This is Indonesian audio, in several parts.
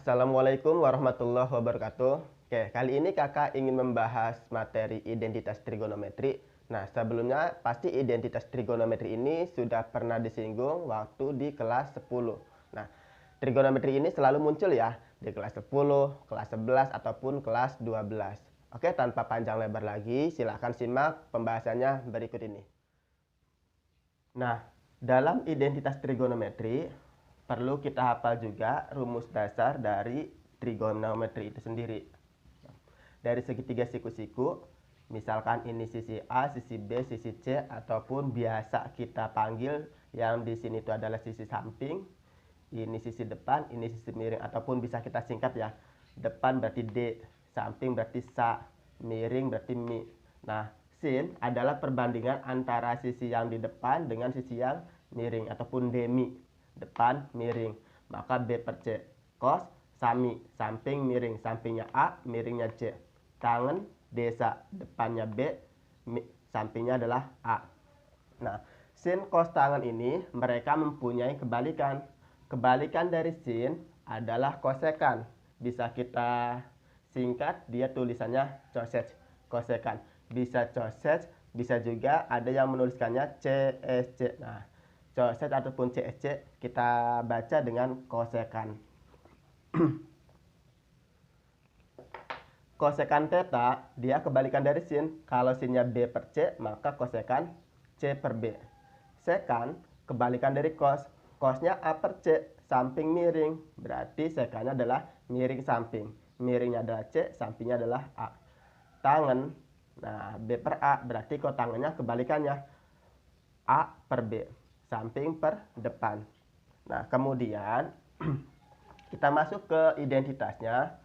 Assalamualaikum warahmatullahi wabarakatuh. Oke, kali ini kakak ingin membahas materi identitas trigonometri. Nah, sebelumnya pasti identitas trigonometri ini sudah pernah disinggung waktu di kelas 10. Nah, trigonometri ini selalu muncul ya di kelas 10, kelas 11, ataupun kelas 12. Oke, tanpa panjang lebar lagi, silahkan simak pembahasannya berikut ini. Nah, dalam identitas trigonometri, perlu kita hafal juga rumus dasar dari trigonometri itu sendiri. Dari segitiga siku-siku, misalkan ini sisi A, sisi B, sisi C, ataupun biasa kita panggil yang di sini itu adalah sisi samping, ini sisi depan, ini sisi miring, ataupun bisa kita singkat ya. Depan berarti D, samping berarti sa, miring berarti mi. Nah, sin adalah perbandingan antara sisi yang di depan dengan sisi yang miring ataupun demi. Depan miring, maka B per C. Cos sami, samping miring, sampingnya A, miringnya C. Tangen desa, depannya B, sampingnya adalah A. Nah, sin cos tangen ini mereka mempunyai kebalikan. Kebalikan dari sin adalah kosekan. Bisa kita singkat, dia tulisannya cosec, kosekan. Bisa cosec, bisa juga ada yang menuliskannya CSC. Nah, cosec ataupun CSC kita baca dengan kosekan. Kosekan theta dia kebalikan dari sin. Kalau sinnya B per C, maka kosekan C per B. Sekan kebalikan dari cos. Cosnya A per C, samping miring. Berarti sekannya adalah miring samping. Miringnya adalah C, sampingnya adalah A. Tangen, nah B per A, berarti kotangennya kebalikannya. A per B, samping per depan. Nah, kemudian kita masuk ke identitasnya.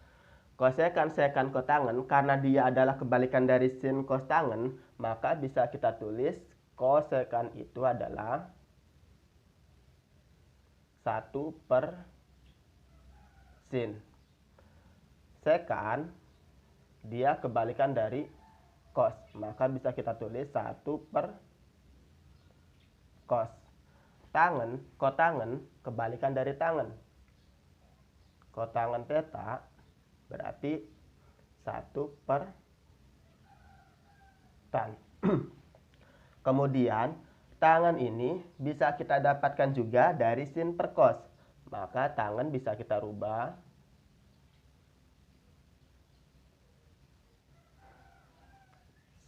Kosekan sekan kotangen, karena dia adalah kebalikan dari sin kostangen, maka bisa kita tulis kosekan itu adalah 1 per sin. Sekan dia kebalikan dari cos, maka bisa kita tulis 1 per cos. Tangen, kotangen kebalikan dari tangen. Kotangen theta berarti 1 per tan. Kemudian tangen ini bisa kita dapatkan juga dari sin per cos. Maka tangen bisa kita rubah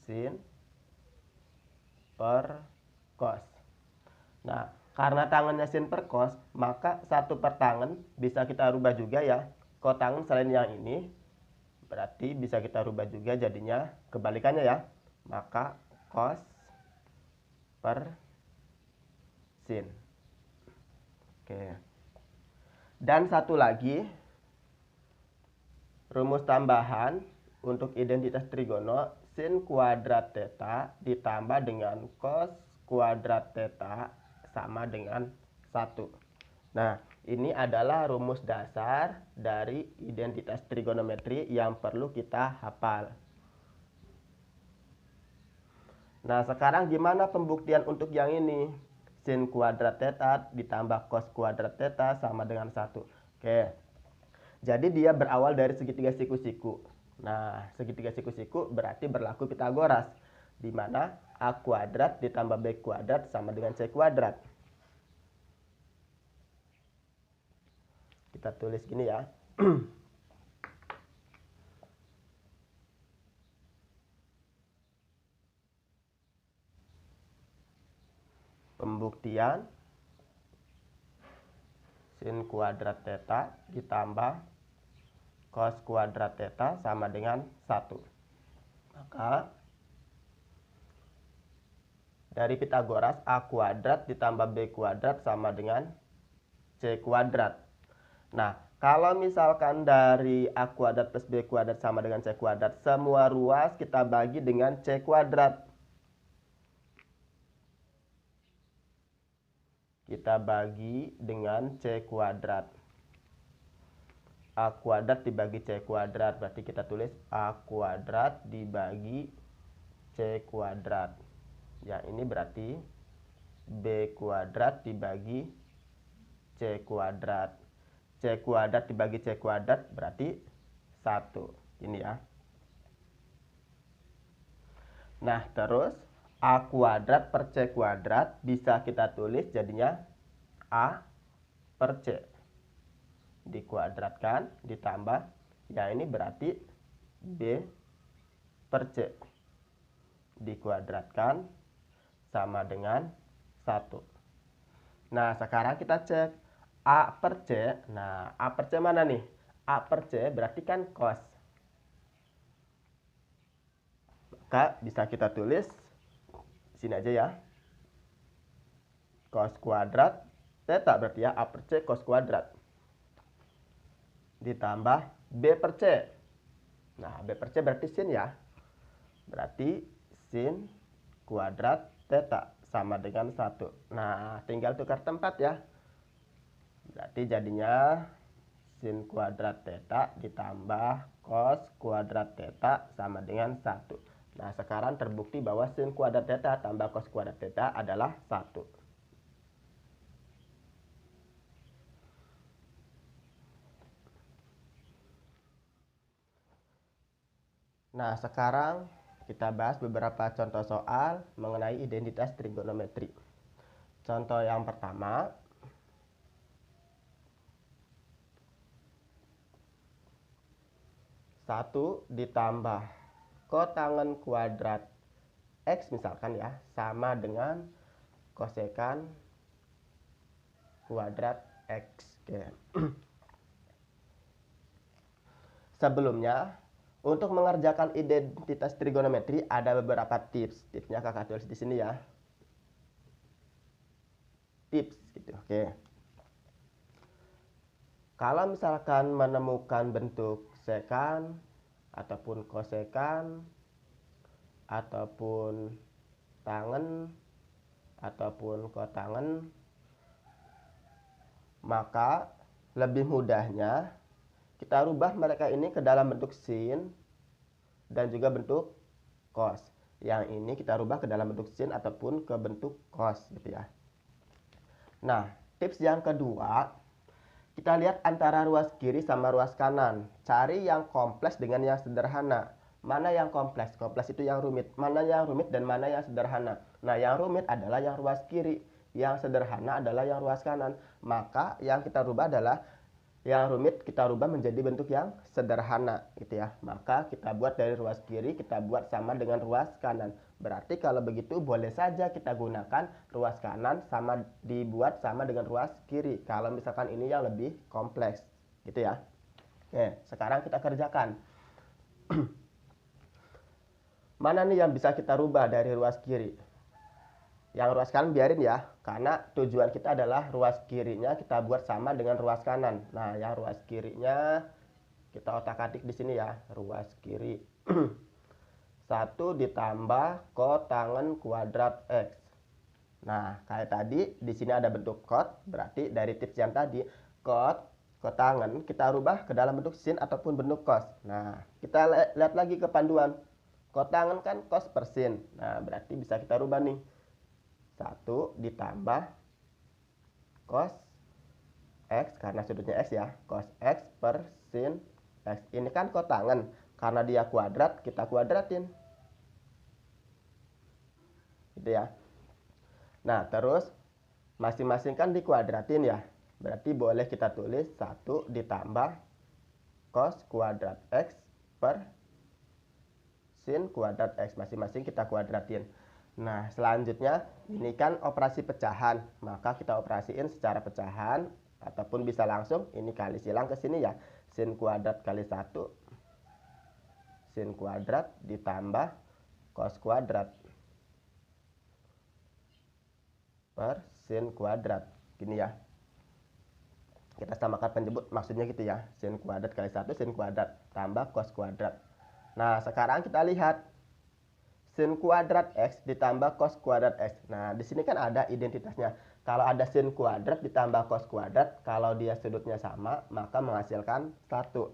sin per cos. Nah, karena tangannya sin per cos, maka 1 per tangen bisa kita rubah juga ya. Kotangen selain yang ini, berarti bisa kita rubah juga jadinya kebalikannya ya. Maka cos per sin. Oke. Dan satu lagi, rumus tambahan untuk identitas trigono, sin kuadrat theta ditambah dengan cos kuadrat theta sama dengan 1. Nah, ini adalah rumus dasar dari identitas trigonometri yang perlu kita hafal. Nah, sekarang gimana pembuktian untuk yang ini? Sin kuadrat theta ditambah cos kuadrat theta sama dengan 1. Oke. Jadi dia berawal dari segitiga siku-siku. Nah, segitiga siku-siku berarti berlaku Pitagoras, di mana A kuadrat ditambah B kuadrat sama dengan C kuadrat. Kita tulis gini ya. Pembuktian sin kuadrat theta ditambah cos kuadrat theta sama dengan 1. Maka dari Pitagoras A kuadrat ditambah B kuadrat sama dengan C kuadrat. Nah, kalau misalkan dari A kuadrat plus B kuadrat sama dengan C kuadrat, semua ruas kita bagi dengan C kuadrat. Kita bagi dengan C kuadrat. A kuadrat dibagi C kuadrat, berarti kita tulis A kuadrat dibagi C kuadrat. Ya, ini berarti B kuadrat dibagi C kuadrat. C kuadrat dibagi C kuadrat berarti 1. Ini ya. Nah, terus A kuadrat per C kuadrat bisa kita tulis jadinya A per C. Dikuadratkan, ditambah. Ya, ini berarti B per C. Dikuadratkan sama dengan 1. Nah, sekarang kita cek A per C. Nah, A per C mana nih? A per C berarti kan cos. Maka bisa kita tulis sini aja ya. Cos kuadrat theta berarti ya A per C cos kuadrat. Ditambah B per C. Nah, B per C berarti sin ya. Berarti sin kuadrat theta sama dengan 1. Nah, tinggal tukar tempat ya. Berarti jadinya sin kuadrat theta ditambah cos kuadrat theta sama dengan 1. Nah, sekarang terbukti bahwa sin kuadrat theta tambah cos kuadrat theta adalah 1. Nah, sekarang kita bahas beberapa contoh soal mengenai identitas trigonometri. Contoh yang pertama, 1 ditambah kotangen kuadrat X misalkan ya, sama dengan kosekan kuadrat X. Oke. Sebelumnya, untuk mengerjakan identitas trigonometri ada beberapa tips. Tipsnya kakak tulis di sini ya. Tips gitu. Oke. Kalau misalkan menemukan bentuk sekan ataupun kosekan ataupun tangen ataupun kotangen, maka lebih mudahnya kita rubah mereka ini ke dalam bentuk sin dan juga bentuk cos. Yang ini kita rubah ke dalam bentuk sin ataupun ke bentuk cos gitu ya. Nah, tips yang kedua, kita lihat antara ruas kiri sama ruas kanan. Cari yang kompleks dengan yang sederhana. Mana yang kompleks? Kompleks itu yang rumit. Mana yang rumit dan mana yang sederhana? Nah, yang rumit adalah yang ruas kiri. Yang sederhana adalah yang ruas kanan. Maka yang kita rubah adalah yang rumit kita rubah menjadi bentuk yang sederhana gitu ya. Maka kita buat dari ruas kiri kita buat sama dengan ruas kanan. Berarti kalau begitu boleh saja kita gunakan ruas kanan sama dibuat sama dengan ruas kiri. Kalau misalkan ini yang lebih kompleks gitu ya. Oke, sekarang kita kerjakan. Mana nih yang bisa kita rubah dari ruas kiri? Yang ruas kanan biarin ya, karena tujuan kita adalah ruas kirinya kita buat sama dengan ruas kanan. Nah, yang ruas kirinya kita otak-atik di sini ya, ruas kiri. 1 ditambah kotangen kuadrat X. Nah, kayak tadi di sini ada bentuk kot, berarti dari tips yang tadi kotangen kita rubah ke dalam bentuk sin ataupun bentuk cos. Nah, kita lihat lagi ke panduan. Kotangen kan cos per sin. Nah, berarti bisa kita rubah nih. 1 ditambah cos X, karena sudutnya X ya, cos X per sin X. Ini kan kotangen, karena dia kuadrat kita kuadratin gitu ya. Nah, terus masing-masing kan dikuadratin ya, berarti boleh kita tulis 1 ditambah cos kuadrat X per sin kuadrat X. Masing-masing kita kuadratin. Nah, selanjutnya ini kan operasi pecahan, maka kita operasiin secara pecahan ataupun bisa langsung ini kali silang ke sini ya. Sin kuadrat kali 1 sin kuadrat ditambah cos kuadrat per sin kuadrat. Gini ya. Kita samakan penjemput, maksudnya gitu ya. Sin kuadrat kali 1 sin kuadrat tambah cos kuadrat. Nah, sekarang kita lihat sin kuadrat X ditambah cos kuadrat X. Nah, di sini kan ada identitasnya. Kalau ada sin kuadrat ditambah cos kuadrat, kalau dia sudutnya sama, maka menghasilkan 1.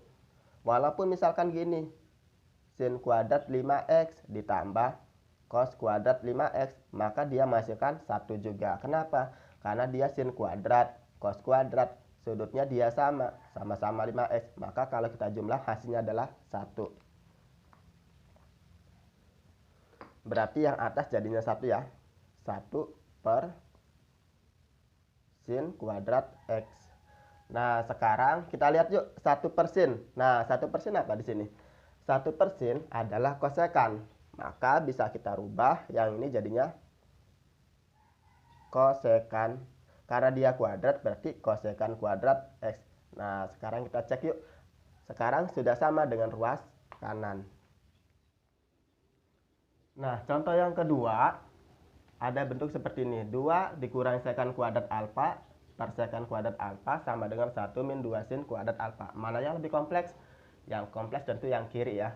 Walaupun misalkan gini, sin kuadrat 5X ditambah cos kuadrat 5X, maka dia menghasilkan 1 juga. Kenapa? Karena dia sin kuadrat, cos kuadrat. sudutnya dia sama-sama 5x. Maka kalau kita jumlah hasilnya adalah 1. Berarti yang atas jadinya 1 ya. 1 per sin kuadrat x. Nah, sekarang kita lihat yuk 1 per sin. Nah, 1 per sin apa di sini? 1 per sin adalah kosekan. Maka bisa kita rubah yang ini jadinya kosekan. Karena dia kuadrat berarti kosekan kuadrat x. Nah, sekarang kita cek yuk. Sekarang sudah sama dengan ruas kanan. Nah, contoh yang kedua ada bentuk seperti ini. 2 dikurangi sekan kuadrat alfa per sekan kuadrat alfa sama dengan 1 min 2 sin kuadrat alfa. Mana yang lebih kompleks? Yang kompleks tentu yang kiri ya.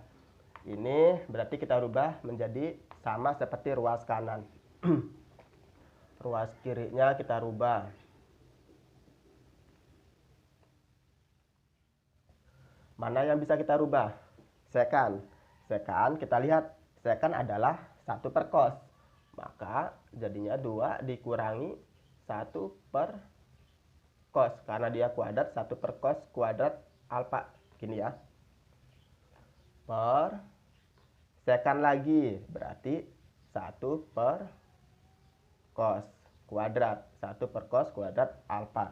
Ini berarti kita rubah menjadi sama seperti ruas kanan. Ruas kirinya kita rubah. Mana yang bisa kita rubah? Sekan. Sekan kita lihat. Sekan adalah 1 per cos. Maka jadinya 2 dikurangi 1 per cos. Karena dia kuadrat 1 per cos kuadrat alfa. Gini ya. Per sekan lagi. Berarti 1 per cos kuadrat. 1 per cos kuadrat alfa.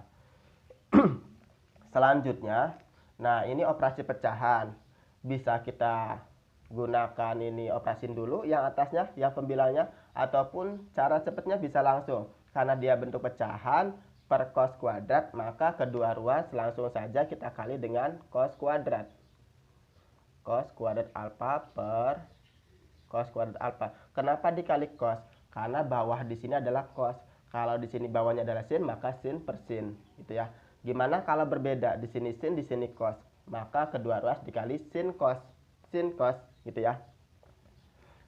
Selanjutnya, nah ini operasi pecahan. Bisa kita gunakan ini operasin dulu yang atasnya, yang pembilangnya, ataupun cara cepatnya bisa langsung. Karena dia bentuk pecahan per cos kuadrat, maka kedua ruas langsung saja kita kali dengan cos kuadrat. Cos kuadrat alfa per cos kuadrat alfa. Kenapa dikali cos? Karena bawah di sini adalah cos. Kalau di sini bawahnya adalah sin, maka sin per sin, gitu ya. Gimana kalau berbeda? Di sini sin, di sini cos. Maka kedua ruas dikali sin cos, gitu ya.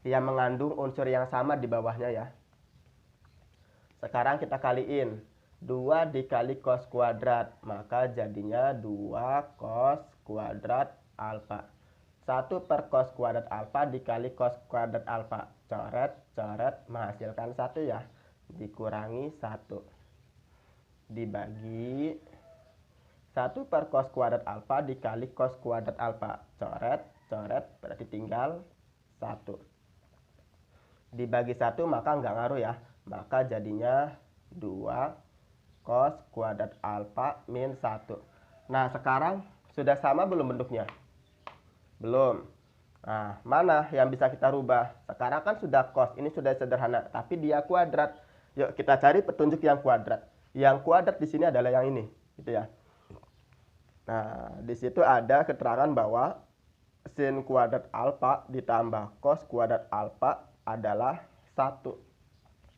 Yang mengandung unsur yang sama di bawahnya ya. Sekarang kita kaliin. 2 dikali cos kuadrat, maka jadinya 2 cos kuadrat alfa. 1 per cos kuadrat alfa dikali cos kuadrat alfa. Coret, coret, menghasilkan 1 ya. Dikurangi 1. Dibagi 1 per cos kuadrat alfa dikali cos kuadrat alfa. Coret, coret, berarti tinggal 1. Dibagi 1 maka nggak ngaruh ya. Maka jadinya 2 cos kuadrat alfa min 1. Nah, sekarang sudah sama belum bentuknya? Belum. Nah, mana yang bisa kita rubah? Sekarang kan sudah cos, ini sudah sederhana, tapi dia kuadrat. Yuk kita cari petunjuk yang kuadrat. Yang kuadrat di sini adalah yang ini, gitu ya. Nah, di situ ada keterangan bahwa sin kuadrat alfa ditambah cos kuadrat alfa adalah 1.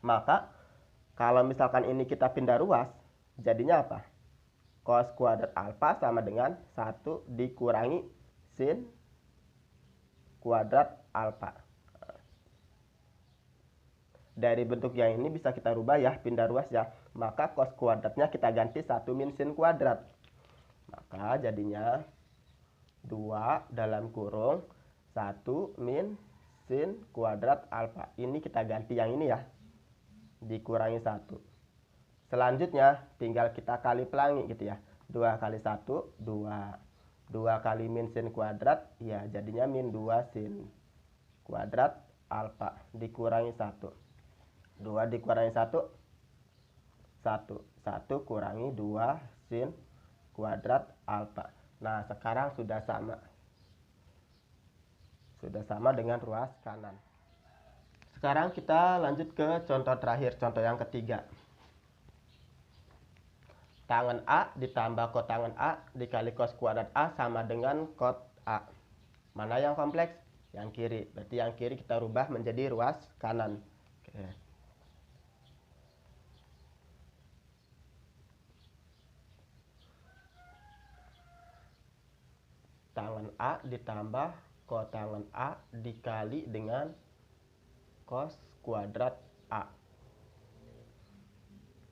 Maka kalau misalkan ini kita pindah ruas, jadinya apa? Cos kuadrat alfa sama dengan 1 dikurangi sin kuadrat alfa. Dari bentuk yang ini bisa kita rubah ya, pindah ruas ya. Maka cos kuadratnya kita ganti 1 min sin kuadrat. Maka jadinya 2 dalam kurung 1 min sin kuadrat alfa. Ini kita ganti yang ini ya. Dikurangi 1. Selanjutnya tinggal kita kali pelangi gitu ya. 2 kali 1, 2. 2 kali min sin kuadrat, ya jadinya min 2 sin kuadrat alfa. Dikurangi 1. 2 dikurangi 1, 1. 1 kurangi 2 sin kuadrat alfa. Nah, sekarang sudah sama. Sudah sama dengan ruas kanan. Sekarang kita lanjut ke contoh terakhir, contoh yang ketiga. Tangen A ditambah kotangen A dikali cos kuadrat A sama dengan kot A. Mana yang kompleks? Yang kiri. Berarti yang kiri kita rubah menjadi ruas kanan. Oke. Tangen A ditambah kotangen A dikali dengan cos kuadrat A.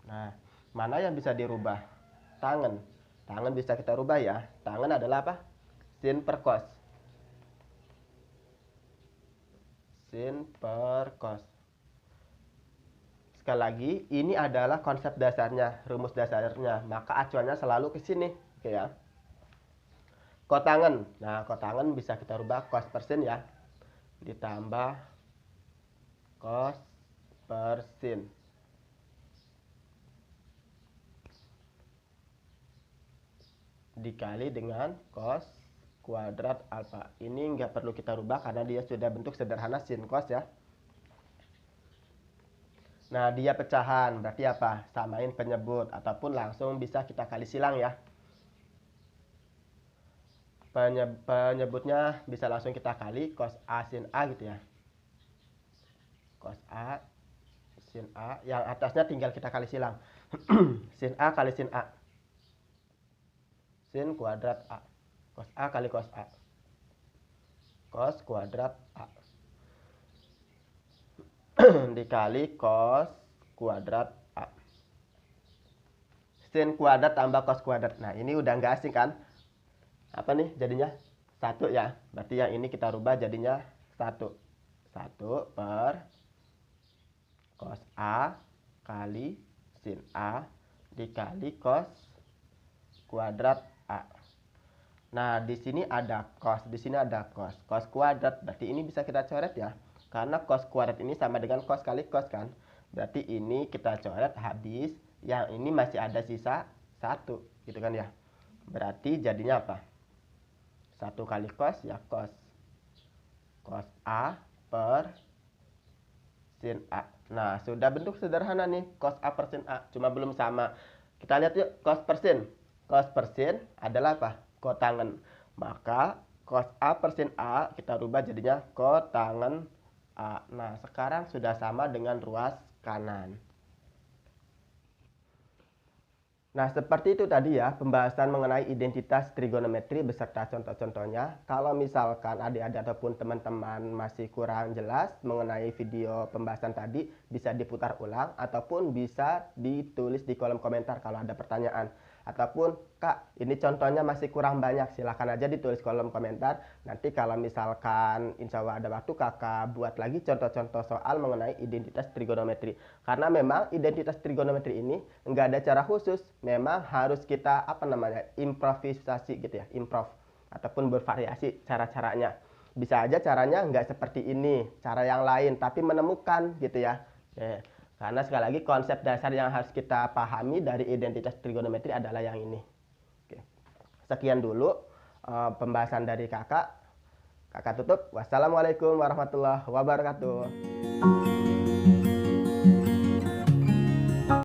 Nah, mana yang bisa dirubah? Tangen. Tangen bisa kita rubah ya. Tangen adalah apa? Sin per cos. Sin per cos. Sekali lagi, ini adalah konsep dasarnya, rumus dasarnya. Maka acuannya selalu ke sini, oke ya. Kotangan. Nah, kotangan bisa kita rubah cos persen ya. Ditambah cos persen. Dikali dengan cos kuadrat alfa. Ini nggak perlu kita rubah karena dia sudah bentuk sederhana sin cos ya. Nah, dia pecahan. Berarti apa? Samain penyebut. Ataupun langsung bisa kita kali silang ya. Penyebutnya bisa langsung kita kali cos A sin A gitu ya. Cos A sin A. Yang atasnya tinggal kita kali silang. Sin A kali sin A. Sin kuadrat A. Cos A kali cos A. Cos kuadrat A. Dikali cos kuadrat A. Sin kuadrat tambah cos kuadrat. Nah, ini udah nggak asing kan? Apa nih jadinya? 1 ya. Berarti yang ini kita rubah jadinya 1. 1 per cos A kali sin A dikali cos kuadrat A. Nah, di sini ada cos, di sini ada cos. Cos kuadrat, berarti ini bisa kita coret ya. Karena cos kuadrat ini sama dengan cos kali cos kan. Berarti ini kita coret habis, yang ini masih ada sisa 1, gitu kan ya. Berarti jadinya apa? 1 kali cos ya cos. Cos A per sin A. Nah, sudah bentuk sederhana nih, cos A per sin A. Cuma belum sama. Kita lihat yuk, cos per sin. Cos per sin adalah apa? Kotangan. Maka cos A per sin A kita rubah jadinya kotangan A. Nah, sekarang sudah sama dengan ruas kanan. Nah, seperti itu tadi ya pembahasan mengenai identitas trigonometri beserta contoh-contohnya. Kalau misalkan adik-adik ataupun teman-teman masih kurang jelas mengenai video pembahasan tadi, bisa diputar ulang ataupun bisa ditulis di kolom komentar kalau ada pertanyaan. Ataupun, Kak, ini contohnya masih kurang banyak, silahkan aja ditulis kolom komentar. Nanti kalau misalkan insya Allah ada waktu, kakak buat lagi contoh-contoh soal mengenai identitas trigonometri. Karena memang identitas trigonometri ini nggak ada cara khusus, memang harus kita improvisasi gitu ya, improv ataupun bervariasi cara-caranya. Bisa aja caranya nggak seperti ini, cara yang lain, tapi menemukan gitu ya. Karena sekali lagi konsep dasar yang harus kita pahami dari identitas trigonometri adalah yang ini. Oke. Sekian dulu pembahasan dari kakak. Kakak tutup. Wassalamualaikum warahmatullahi wabarakatuh.